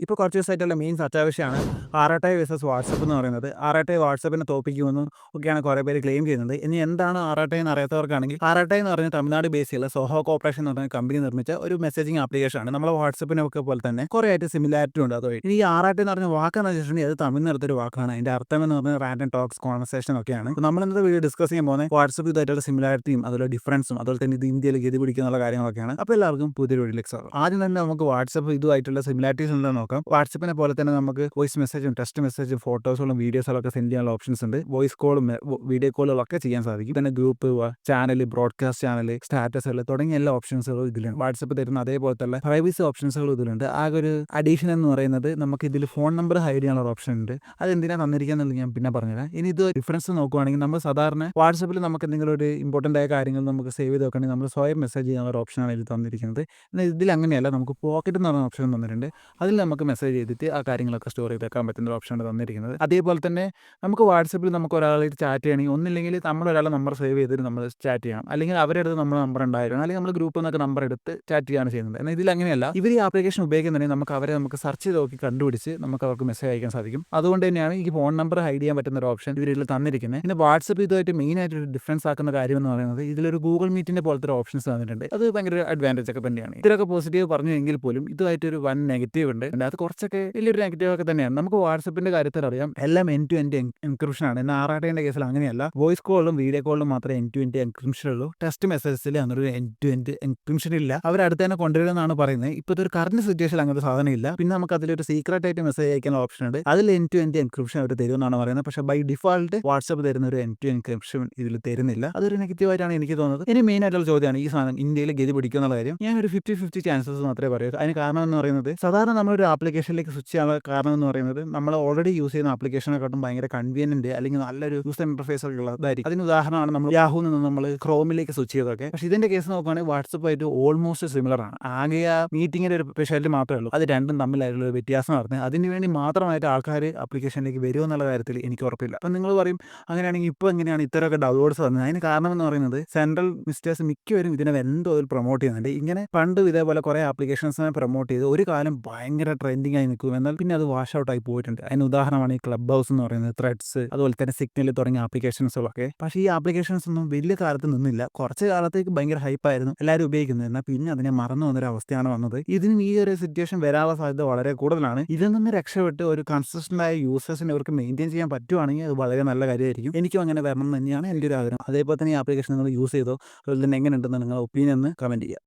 ഇപ്പോൾ കുറച്ച് ദിവസമായിട്ടുള്ള മെയിൻ ചർച്ചാ വിഷയമാണ് ആറാട്ടായി വേഴ്സസ് വാട്സപ്പ് എന്ന് പറയുന്നത്. ആറാട്ടായി വാട്സപ്പിനെ തോൽപ്പിക്കുമെന്നും ഒക്കെയാണ് കുറേ പേര് ക്ലെയിം ചെയ്യുന്നത്. ഇനി എന്താണ് ആറാട്ടായി എന്ന് അറിയാത്തവർക്കാണെങ്കിൽ, ആറാട്ടായി എന്ന് പറഞ്ഞാൽ തമിഴ്നാട് ബേസ് ചെയ്തുള്ള സോഹോ കോർപ്പറേഷൻ എന്ന് പറഞ്ഞ കമ്പനി നിർമ്മിച്ച ഒരു മെസ്സേജിംഗ് ആപ്ലിക്കേഷനാണ്. നമ്മളെ വാട്സപ്പിനൊക്കെ പോലെ തന്നെ കുറേ ആയിട്ട് സിമിലാരിറ്റി ഉണ്ട് അതുവഴി. ഇനി ഈ ആറാട്ടായി എന്ന് പറഞ്ഞ വാക്കെന്ന് വെച്ചിട്ടുണ്ടെങ്കിൽ അത് തമിഴ് നിന്നെടുത്തൊരു വാക്കാണ്. അതിൻ്റെ അർത്ഥം എന്ന് പറഞ്ഞാൽ റാൻഡം ടോക്സ് കോൺവെർസേഷൻ ഒക്കെയാണ്. അപ്പോൾ നമ്മൾ ഇന്നത്തെ വീഡിയോ ഡിസ്കസ് ചെയ്യാൻ പോകുന്നത് വാട്സപ്പ് ഇതായിട്ടുള്ള സിമിലാരിറ്റിയും അതുപോലെ ഡിഫറൻസും അതുപോലെ തന്നെ ഇത് ഇന്ത്യയിൽ ഗതി പിടിക്കുന്നുള്ള കാര്യങ്ങളൊക്കെയാണ്. അപ്പോൾ എല്ലാവർക്കും പുതിയൊരു വീഡിയോയിലേക്ക് സ്വാഗതം. ആദ്യം തന്നെ നമുക്ക് വാട്സപ്പ് ഇതുമായിട്ടുള്ള സിമിലാരിറ്റീസ് എന്താണെന്ന് നോക്കാം. വാട്സപ്പിനെ പോലെ തന്നെ നമുക്ക് വോയിസ് മെസ്സേജും ടെക്സ്റ്റ് മെസ്സേജും ഫോട്ടോസുകളും വീഡിയോസുകളും ഒക്കെ സെൻഡ് ചെയ്യാനുള്ള ഓപ്ഷൻസ് ഉണ്ട്. വോയിസ് കോളും വീഡിയോ കോളുകളൊക്കെ ചെയ്യാൻ സാധിക്കും. തന്നെ ഗ്രൂപ്പ്, ചാനൽ, ബ്രോഡ്കാസ്റ്റ് ചാനൽ, സ്റ്റാറ്റസുകൾ തുടങ്ങിയ എല്ലാ ഓപ്ഷൻസുകളും ഇതിലുണ്ട്. വാട്സപ്പ് തരുന്ന അതേപോലത്തെ പ്രൈവസി ഓപ്ഷൻസുകളും ഇതിലുണ്ട്. ആകെ ഒരു അഡീഷൻ എന്ന് പറയുന്നത് നമുക്ക് ഇതിൽ ഫോൺ നമ്പർ ഹൈഡ് ചെയ്യാനുള്ള ഓപ്ഷൻ ഉണ്ട്. അതെന്തിനാണ് തന്നിരിക്കുക എന്നുള്ളത് ഞാൻ പിന്നെ പറഞ്ഞുതരാം. ഇനി ഇത് ഡിഫറൻസ് നോക്കുകയാണെങ്കിൽ നമ്മൾ സാധാരണ വാട്സപ്പിൽ നമുക്ക് എന്തെങ്കിലും ഒരു ഇമ്പോർട്ടൻ്റ് ആയ കാര്യങ്ങൾ നമുക്ക് സേവ് ചെയ്ത് വെക്കുകയാണെങ്കിൽ നമ്മൾ സ്വയം മെസ്സേജ് ചെയ്യാനുള്ള ഒരു ഓപ്ഷനാണ് ഇതിൽ തന്നിരിക്കുന്നത്. എന്നാൽ ഇതിൽ അങ്ങനെയല്ല, നമുക്ക് പോക്കറ്റ് എന്ന് പറഞ്ഞ ഓപ്ഷൻ തന്നിട്ടുണ്ട്. അതിൽ നമുക്ക് മെസ്സേജ് ചെയ്തിട്ട് ആ കാര്യങ്ങളൊക്കെ സ്റ്റോർ ചെയ്ത് വെക്കാൻ പറ്റുന്ന ഒരു ഓപ്ഷനാണ് തന്നിരിക്കുന്നത്. അതേപോലെ തന്നെ നമുക്ക് വാട്സപ്പിൽ നമുക്ക് ഒരാളായിട്ട് ചാറ്റ് ചെയ്യണമെങ്കിൽ ഒന്നില്ലെങ്കിൽ നമ്മൾ ഒരാളെ നമ്പർ സേവ് ചെയ്തിട്ട് നമ്മൾ ചാറ്റ് ചെയ്യണം, അല്ലെങ്കിൽ അവരുടെ അടുത്ത് നമ്മുടെ നമ്പർ ഉണ്ടായിരുന്നു, അല്ലെങ്കിൽ നമ്മൾ ഗ്രൂപ്പിൽ നിന്നൊക്കെ നമ്പർ എടുത്ത് ചാറ്റ് ചെയ്യാണ് ചെയ്യുന്നത്. എന്നാൽ ഇതിൽ അങ്ങനെയല്ല. ഇവർ ഈ ആപ്ലിക്കേഷൻ ഉപയോഗിക്കുന്നുണ്ടെങ്കിൽ നമുക്ക് സെർച്ച് ചെയ്ത് നോക്കി കണ്ടുപിടിച്ച് നമുക്ക് അവർക്ക് മെസ്സേജ് അയക്കാൻ സാധിക്കും. അതുകൊണ്ട് തന്നെയാണ് ഈ ഫോൺ നമ്പർ ഹൈഡ് ചെയ്യാൻ പറ്റുന്ന ഒരു ഓപ്ഷൻ ഇവരിൽ തന്നിരിക്കുന്നത്. പിന്നെ വാട്സപ്പ് ഇതുമായിട്ട് മെയിൻ ആയിട്ട് ഒരു ഡിഫറൻസ് ആക്കുന്ന കാര്യം എന്ന് പറയുന്നത് ഇതിലൊരു ഗൂഗിൾ മീറ്റിന്റെ പോലത്തെ ഒരു ഓപ്ഷൻസ് തന്നിട്ടുണ്ട്. അത് ഭയങ്കര അഡ്വാൻറ്റേജ് ഒക്കെ തന്നെയാണ്. ഇതിലൊക്കെ പോസിറ്റീവ് പറഞ്ഞു എങ്കിൽ പോലും ഇതുമായിട്ടൊരു വൻ നെഗറ്റീവ് ഉണ്ട്. അത് കുറച്ചൊക്കെ വലിയൊരു നെഗറ്റീവ് ഒക്കെ തന്നെയാണ്. നമുക്ക് വാട്സപ്പിന്റെ കാര്യത്തിൽ അറിയാം, എല്ലാം എൻ ടു എൻഡ് എൻക്രിപ്ഷൻ ആണ്. എന്നാൽ ആറാട്ടേന്റെ കേസിൽ അങ്ങനെയല്ല. വോയിസ് കോളിലും വീഡിയോ കോളിലും മാത്രമേ എൻ ടു എൻഡ് എൻക്രിപ്ഷൻ ഉള്ളൂ. ടെക്സ്റ്റ് മെസ്സേജസിൽ അങ്ങനെ ഒരു എൻ ടു എൻഡ് എൻക്രിപ്ഷൻ ഇല്ല. അവർ അടുത്ത് തന്നെ കൊണ്ടുവരുമെന്നാണ് പറയുന്നത്. ഇപ്പോഴത്തെ ഒരു കറന്റ് സിറ്റുവേഷനിൽ അങ്ങനത്തെ സാധനം ഇല്ല. പിന്നെ നമുക്ക് അതിലൊരു സീക്രട്ട് ആയിട്ട് മെസ്സേജ് അയക്കാൻ ഓപ്ഷൻ ഉണ്ട്. അതിൽ എൻ ടു എൻഡ് എൻക്രിപ്ഷൻ അവർ തരുമെന്നാണ് പറയുന്നത്. പക്ഷേ ബൈ ഡിഫോൾട്ട് വാട്സപ്പ് തരുന്ന ഒരു എൻ ടു എൻക്രിപ്ഷൻ ഇതിൽ തരുന്നില്ല. അതൊരു നെഗറ്റീവ് ആയിട്ടാണ് എനിക്ക് തോന്നുന്നത്. ഇനി മെയിൻ ആയിട്ടുള്ള ചോദ്യമാണ് ഈ സാധനം ഇന്ത്യയിൽ ഗതി പിടിക്കുക എന്നുള്ള കാര്യം. ഞാൻ ഒരു 50-50 ചാൻസസ് മാത്രമേ പറയൂ. അതിന് കാരണം എന്ന് പറയുന്നത്, സാധാരണ നമ്മളൊരു ആപ്ലിക്കേഷനിലേക്ക് സ്വിച്ച് ചെയ്യാനുള്ള കാരണം എന്ന് പറയുന്നത് നമ്മൾ ഓൾറെഡി യൂസ് ചെയ്യുന്ന ആപ്ലിക്കേഷനെക്കാട്ടും ഭയങ്കര കൺവീനിയന്റ് അല്ലെങ്കിൽ നല്ലൊരു യൂസർ ഇന്റർഫേസ് ഒക്കെ ഉള്ളതായിരിക്കും. അതിന് ഉദാഹരണമാണ് നമ്മൾ യാഹൂന്ന് നിന്ന് നമ്മൾ ക്രോമിലേക്ക് സ്വിച്ച് ചെയ്തൊക്കെ. പക്ഷേ ഇതിന്റെ കേസ് നോക്കുകയാണെങ്കിൽ വാട്സപ്പായിട്ട് ഓൾമോസ്റ്റ് സിമിലർ ആണ്. ആകെ ആ മീറ്റിങ്ങിന്റെ ഒരു സ്പെഷ്യാലിറ്റി മാത്രമേ ഉള്ളൂ. അത് രണ്ടും തമ്മിലായിട്ടുള്ള ഒരു വ്യത്യാസം നടത്തുന്നത്. അതിന് വേണ്ടി മാത്രമായിട്ട് ആൾക്കാർ ആപ്ലിക്കേഷനിലേക്ക് വരുമോ എന്നുള്ള കാര്യത്തിൽ എനിക്ക് ഉറപ്പില്ല. അപ്പം നിങ്ങൾ പറയും, അങ്ങനെയാണെങ്കിൽ ഇപ്പോൾ എങ്ങനെയാണ് ഇത്തരമൊക്കെ ഡൗൺലോഡ്സ് വന്നത്? അതിന് കാരണം എന്ന് പറയുന്നത് സെൻട്രൽ മിനിസ്റ്റേഴ്സ് മിക്കവരും ഇതിനെ എന്തോ പ്രൊമോട്ട് ചെയ്യുന്നുണ്ട്. ഇങ്ങനെ പണ്ട് ഇതേപോലെ കുറേ ആപ്ലിക്കേഷൻസിനെ പ്രൊമോട്ട് ചെയ്ത് ഒരു കാലം ഭയങ്കര ട്രെൻഡിങ് ആയി നിൽക്കും, എന്നാൽ പിന്നെ അത് വാഷ് ഔട്ട് ആയി പോയിട്ടുണ്ട്. അതിന് ഉദാഹരണമാണ് ഈ ക്ലബ് ഹൗസ് എന്ന് പറയുന്നത്, ത്രെഡ്സ്, അതുപോലെ തന്നെ സിഗ്നൽ തുടങ്ങിയ ആപ്ലിക്കേഷൻസുകളൊക്കെ. പക്ഷേ ഈ ആപ്ലിക്കേഷൻസ് ഒന്നും വലിയ കാലത്ത് നിന്നില്ല. കുറച്ച് കാലത്തേക്ക് ഭയങ്കര ഹൈപ്പായിരുന്നു, എല്ലാവരും ഉപയോഗിക്കുന്നത്. എന്നാൽ പിന്നെ അതിനെ മറന്നു വന്നൊരു അവസ്ഥയാണ് വന്നത്. ഇതിനും ഈ ഒരു സിറ്റുവേഷൻ വരാനുള്ള സാധ്യത വളരെ കൂടുതലാണ്. ഇതിൽ നിന്ന് രക്ഷപ്പെട്ട് ഒരു കൺസിസ്റ്റന്റ് ആയ യൂസേഴ്സിനെ അവർക്ക് മെയിൻറ്റെയിൻ ചെയ്യാൻ പറ്റുവാണെങ്കിൽ അത് വളരെ നല്ല കാര്യമായിരിക്കും. എനിക്കും അങ്ങനെ വരണം എന്ന് തന്നെയാണ് എൻ്റെ ഒരു ആഗ്രഹം. അതേപോലെ തന്നെ ഈ ആപ്ലിക്കേഷൻ നിങ്ങൾ യൂസ് ചെയ്തോ, അതുപോലെ തന്നെ എങ്ങനെയുണ്ടെന്ന് നിങ്ങളുടെ ഒപ്പീനിയൻ ഒന്ന് കമൻറ്റ് ചെയ്യുക.